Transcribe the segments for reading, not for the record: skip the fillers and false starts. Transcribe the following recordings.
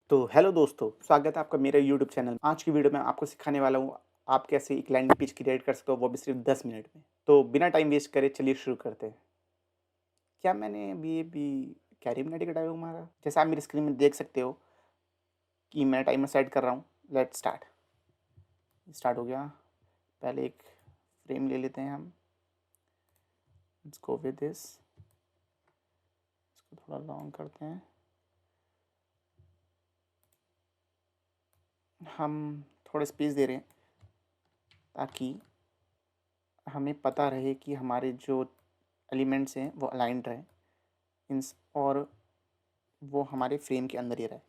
तो हेलो दोस्तों, स्वागत है आपका मेरे यूट्यूब चैनल में। आज की वीडियो में आपको सिखाने वाला हूँ, आप कैसे एक लैंडिंग पेज क्रिएट कर सकते हो, वो भी सिर्फ 10 मिनट में। तो बिना टाइम वेस्ट करे चलिए शुरू करते हैं। क्या मैंने अभी कैरी मिनट का टाइम मारा? जैसा आप मेरी स्क्रीन में देख सकते हो कि मैं टाइमर सेट कर रहा हूँ। Let start. स्टार्ट हो गया। पहले एक फ्रेम ले लेते हैं हम। Let's go with this. इसको थोड़ा लॉन्ग करते हैं। हम थोड़ा स्पेस दे रहे हैं ताकि हमें पता रहे कि हमारे जो एलिमेंट्स हैं वो अलाइंड रहें इन और वो हमारे फ्रेम के अंदर ही रहे।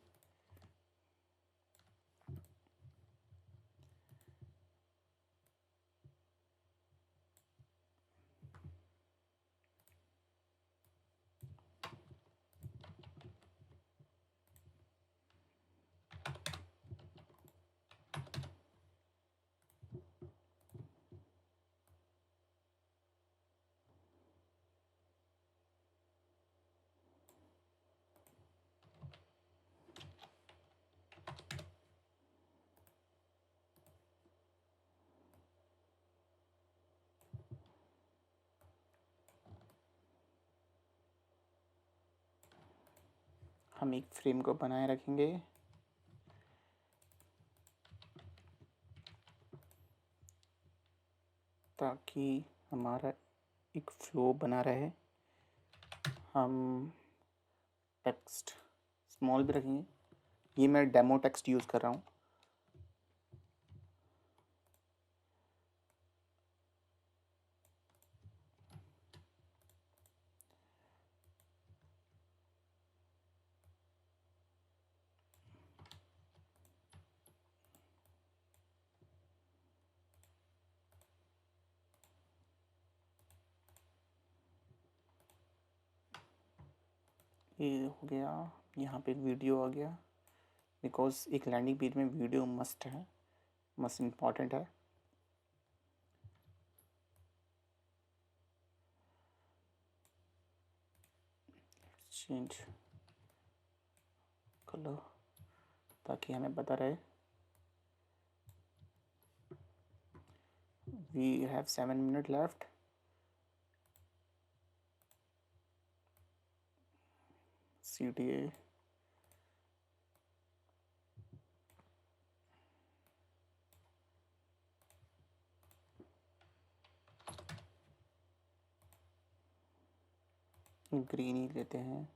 हम एक फ्रेम को बनाए रखेंगे ताकि हमारा एक फ्लो बना रहे। हम टेक्स्ट स्मॉल भी रखेंगे। ये मैं डेमो टेक्स्ट यूज़ कर रहा हूँ। ये हो गया। यहाँ पे वीडियो आ गया बिकॉज एक लैंडिंग पेज में वीडियो मस्ट है, मस्ट इम्पॉर्टेंट है। चेंज कलर ताकि हमें पता रहे। We have 7 minute left. CTA green ही लेते हैं।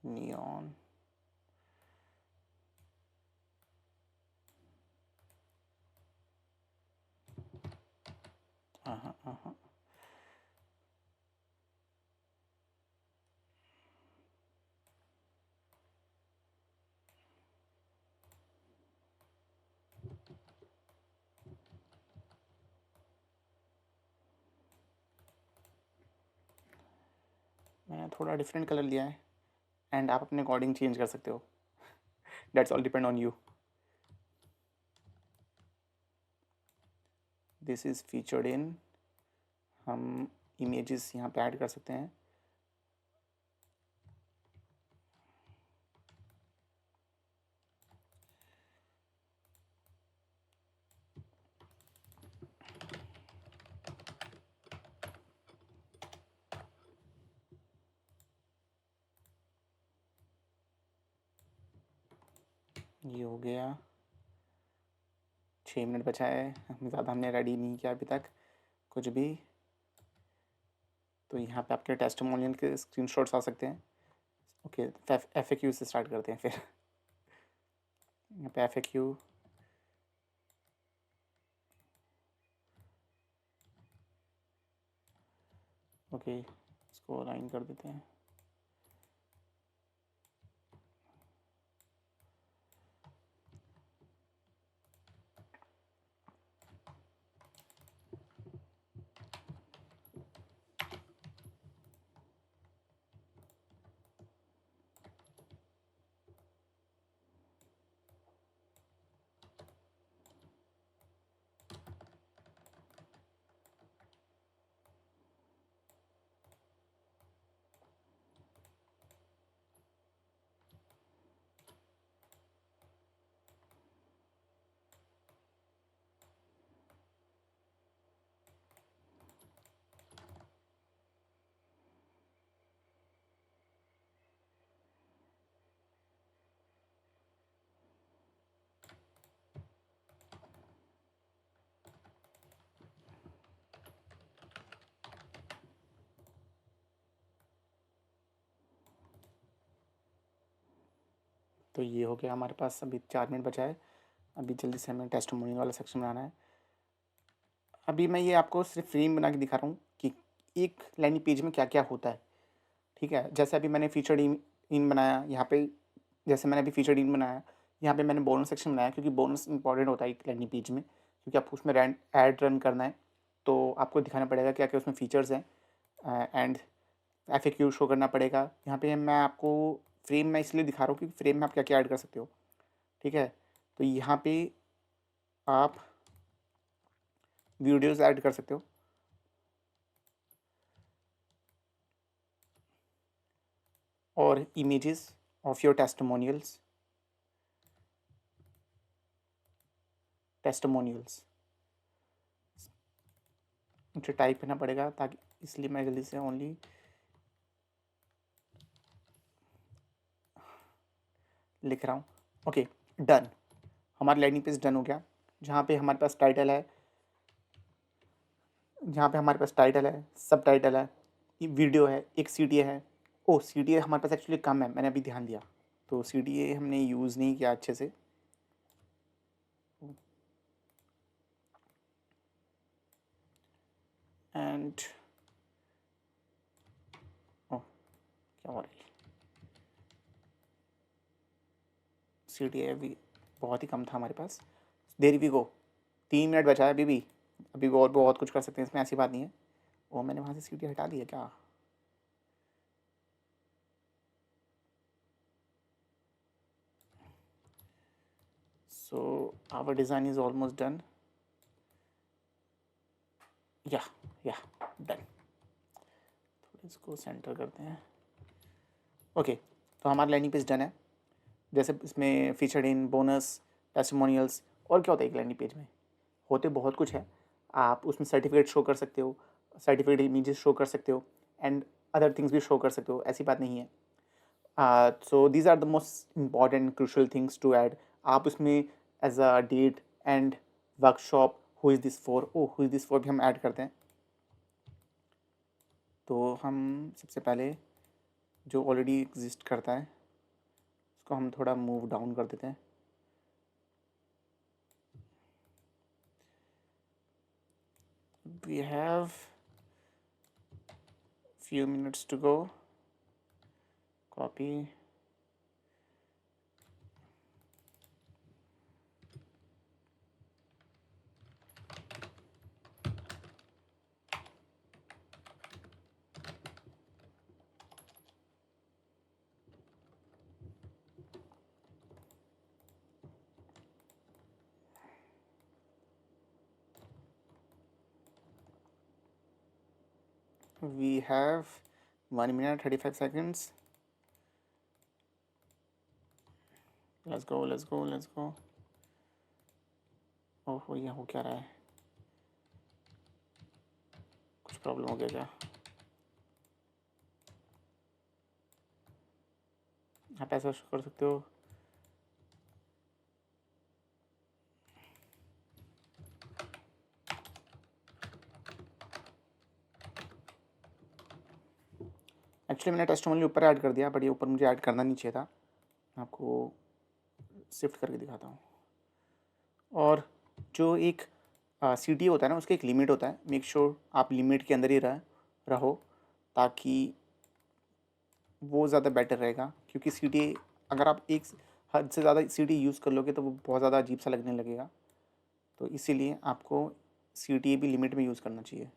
नियॉन हाँ हाँ हाँ। मैंने थोड़ा डिफरेंट कलर लिया है एंड आप अपने अकॉर्डिंग चेंज कर सकते हो। That's all depend on you. This is featured in. हम इमेजेस यहाँ पे ऐड कर सकते हैं। ये हो गया। 6 मिनट बचा है। ज़्यादा हमने रेडी नहीं किया अभी तक कुछ भी। तो यहाँ पे आपके टेस्टिमोनियल के स्क्रीनशॉट्स आ सकते हैं। ओके, FAQ से स्टार्ट करते हैं फिर। यहाँ पे FAQ। ओके, इसको अलाइन कर देते हैं। तो ये हो गया हमारे पास, अभी 4 मिनट बचा है। अभी जल्दी से हमें टेस्टिमोनियल वाला सेक्शन बनाना है। अभी मैं ये आपको सिर्फ फ्रेम बना के दिखा रहा हूँ कि एक लैंडिंग पेज में क्या क्या होता है, ठीक है। जैसे अभी मैंने फीचर्ड इन बनाया यहाँ पे, जैसे मैंने अभी फीचर्ड इन बनाया, यहाँ पे मैंने बोनस सेक्शन बनाया, क्योंकि बोनस इंपॉर्टेंट होता है एक लैंडिंग पेज में, क्योंकि आपको उसमें ऐड रन करना है, तो आपको दिखाना पड़ेगा क्या क्या उसमें फीचर्स हैं, एंड FAQ शो करना पड़ेगा। यहाँ पे मैं आपको फ्रेम में इसलिए दिखा रहा हूँ क्योंकि फ्रेम में आप क्या क्या ऐड कर सकते हो, ठीक है। तो यहाँ पे आप वीडियोज़ ऐड कर सकते हो, और इमेजेस ऑफ योर टेस्टिमोनियल्स, मुझे टाइप करना पड़ेगा ताकि, इसलिए मैं जल्दी से ओनली लिख रहा हूँ। Okay, done. हमारा लैंडिंग पेज डन हो गया। जहाँ पे हमारे पास टाइटल है, सब टाइटल है, वीडियो है, एक CTA है। ओ, CTA हमारे पास एक्चुअली कम है, मैंने अभी ध्यान दिया, तो CTA हमने यूज़ नहीं किया अच्छे से। एंड ओ, क्या हो रहा है, CTA अभी बहुत ही कम था हमारे पास। देर वी गो, 3 मिनट बचा है अभी भी, अभी और बहुत कुछ कर सकते हैं इसमें, ऐसी बात नहीं है। ओ, मैंने वहाँ से CTA हटा दिया क्या? So our design is almost done. या डन। थोड़ा इसको सेंटर करते हैं। ओके, तो हमारा लैंडिंग पेज डन है। जैसे इसमें फीचर्ड इन, बोनस, टेस्टिमोनियल्स, और क्या होता है एक लैंडिंग पेज में, होते बहुत कुछ है। आप उसमें सर्टिफिकेट शो कर सकते हो, सर्टिफिकेट इमेजेस शो कर सकते हो, एंड अदर थिंग्स भी शो कर सकते हो, ऐसी बात नहीं है। So these are the most important crucial things to add. आप उसमें as a date and workshop, who is this for, oh who is this for भी हम ऐड करते हैं। तो हम सबसे पहले जो ऑलरेडी एग्जिस्ट करता है उसको हम थोड़ा मूव डाउन कर देते हैं। We have few minutes to go. Copy. We have 1 minute 35 seconds. Let's go. ओह, ये हो क्या रहा है? कुछ प्रॉब्लम हो गया क्या? आप ऐसा कर सकते हो। एक्चुअली मैंने टेस्टिमोनियल ऊपर ऐड कर दिया, बट ये ऊपर मुझे ऐड करना नहीं चाहिए था। मैं आपको शिफ्ट करके दिखाता हूँ। और जो एक CTA होता है ना, उसका एक लिमिट होता है। मेक श्योर आप लिमिट के अंदर ही रहो, ताकि वो ज़्यादा बेटर रहेगा। क्योंकि CTA अगर आप एक हद से ज़्यादा CTA यूज़ कर लोगे तो वो बहुत ज़्यादा अजीब सा लगने लगेगा। तो इसीलिए आपको CTA भी लिमिट में यूज़ करना चाहिए।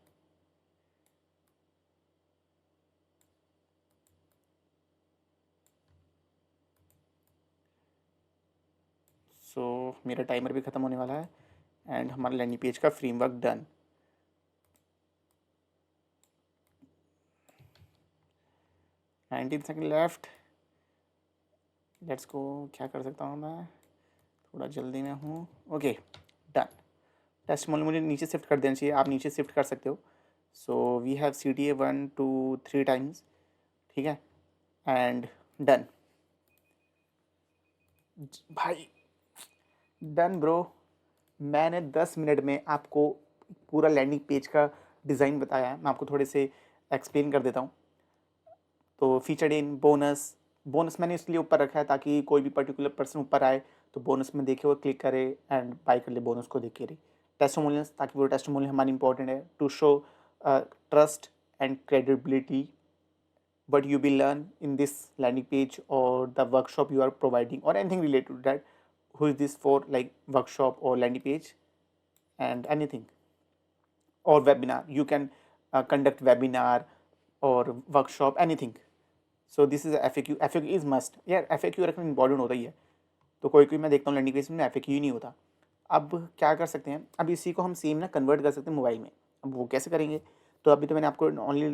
सो मेरा टाइमर भी ख़त्म होने वाला है, एंड हमारा लैंडिंग पेज का framework done. Nineteen second left. Let's go. क्या कर सकता हूँ मैं, थोड़ा जल्दी में हूँ। Okay, done. टेस्टिमोनियल मुझे नीचे शिफ्ट कर देना चाहिए, आप नीचे शिफ्ट कर सकते हो। So we have CTA 1 2 3 times, ठीक है, एंड डन। भाई डन ब्रो। मैंने 10 मिनट में आपको पूरा लैंडिंग पेज का डिज़ाइन बताया है। मैं आपको थोड़े से एक्सप्लेन कर देता हूँ। तो फीचर्ड इन, बोनस, बोनस मैंने इसलिए ऊपर रखा है ताकि कोई भी पर्टिकुलर पर्सन ऊपर आए तो बोनस में देखे वो क्लिक करे एंड बाय कर ले बोनस को देख के। टेस्टिमोनियल्स, ताकि वो टेस्टिमोनियल हमारी इंपॉर्टेंट है to show trust and credibility what you will learn in this landing page or the workshop you are providing or anything related to that. Who is this for, like workshop or landing page and anything, or webinar you can conduct webinar or workshop anything. So this is a FAQ. FAQ is must यार, FAQ रखना important होता ही है। तो कोई कोई मैं देखता हूँ लैंडिंग पेज में FAQ ही नहीं होता। अब क्या कर सकते हैं, अब इसी को हम सेम ना कन्वर्ट कर सकते हैं मोबाइल में। अब वो कैसे करेंगे, तो अभी तो मैंने आपको ओनली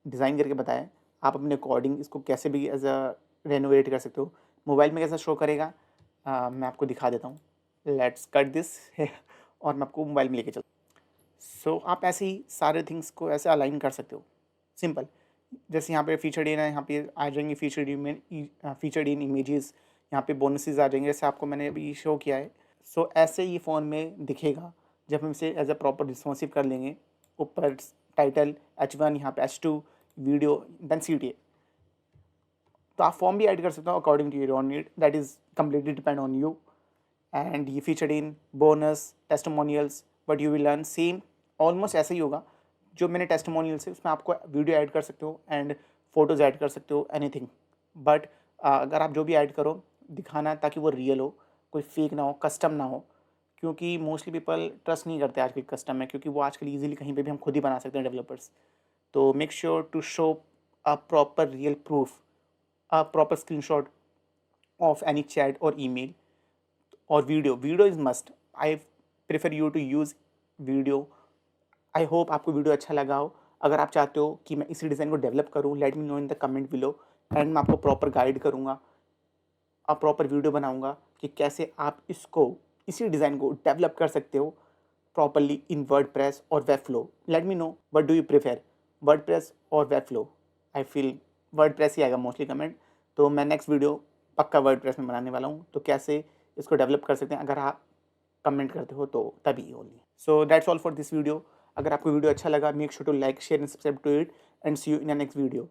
डिज़ाइन करके बताया, आप अपने अकॉर्डिंग इसको कैसे भी एज अ रेनोवेट कर सकते हो। मोबाइल में कैसा शो करेगा मैं आपको दिखा देता हूँ। लेट्स कट दिस और मैं आपको मोबाइल में लेके चलता हूँ। सो आप ऐसे ही सारे थिंग्स को ऐसे अलाइन कर सकते हो, सिंपल। जैसे यहाँ पे फीचर्ड इन है, यहाँ पे आ जाएंगे फीचर्ड इन इमेजेस, यहाँ पे बोनसेस आ जाएंगे जैसे आपको मैंने अभी शो किया है। सो ऐसे ये फ़ोन में दिखेगा जब हम इसे एज अ प्रॉपर रिस्पॉन्सिव कर लेंगे। ऊपर टाइटल H1, यहाँ पे H2 वीडियो, देन CTA। तो आप फॉर्म भी ऐड कर सकते हो according to your own need, that is completely depend on you. And ये featured in, bonus, testimonials, but you will learn same almost ऐसा ही होगा जो मैंने टेस्टिमोनियल्स है उसमें आपको वीडियो ऐड कर सकते हो एंड फोटोज़ ऐड कर सकते हो, एनीथिंग। बट अगर आप जो भी ऐड करो दिखाना ताकि वो रियल हो, कोई फेक ना हो, कस्टम ना हो, क्योंकि मोस्टली पीपल ट्रस्ट नहीं करते आजकल कस्टम में, क्योंकि वो आजकल ईजिली कहीं पे भी हम खुद ही बना सकते हैं डेवलपर्स। तो make sure to show a proper real proof, a proper screenshot of any chat or email or video is must. I prefer you to use video. I hope आपको वीडियो अच्छा लगा हो। अगर आप चाहते हो कि मैं इसी डिज़ाइन को डेवलप करूँ, let me know in the comment below and मैं आपको प्रॉपर गाइड करूँगा, आप प्रॉपर वीडियो बनाऊँगा कि कैसे आप इसको, इसी डिज़ाइन को डेवलप कर सकते हो प्रॉपरली इन वर्डप्रेस और Webflow. Let me know what do you prefer, WordPress और वेबफ्लो। आई फील वर्डप्रेस ही आएगा मोस्टली कमेंट। तो मैं नेक्स्ट वीडियो पक्का वर्डप्रेस में बनाने वाला हूँ, तो कैसे इसको डेवलप कर सकते हैं अगर आप कमेंट करते हो तो तभी only. So that's all for this video. अगर आपको वीडियो अच्छा लगा, make sure to like, share and subscribe to it and see you in the next video.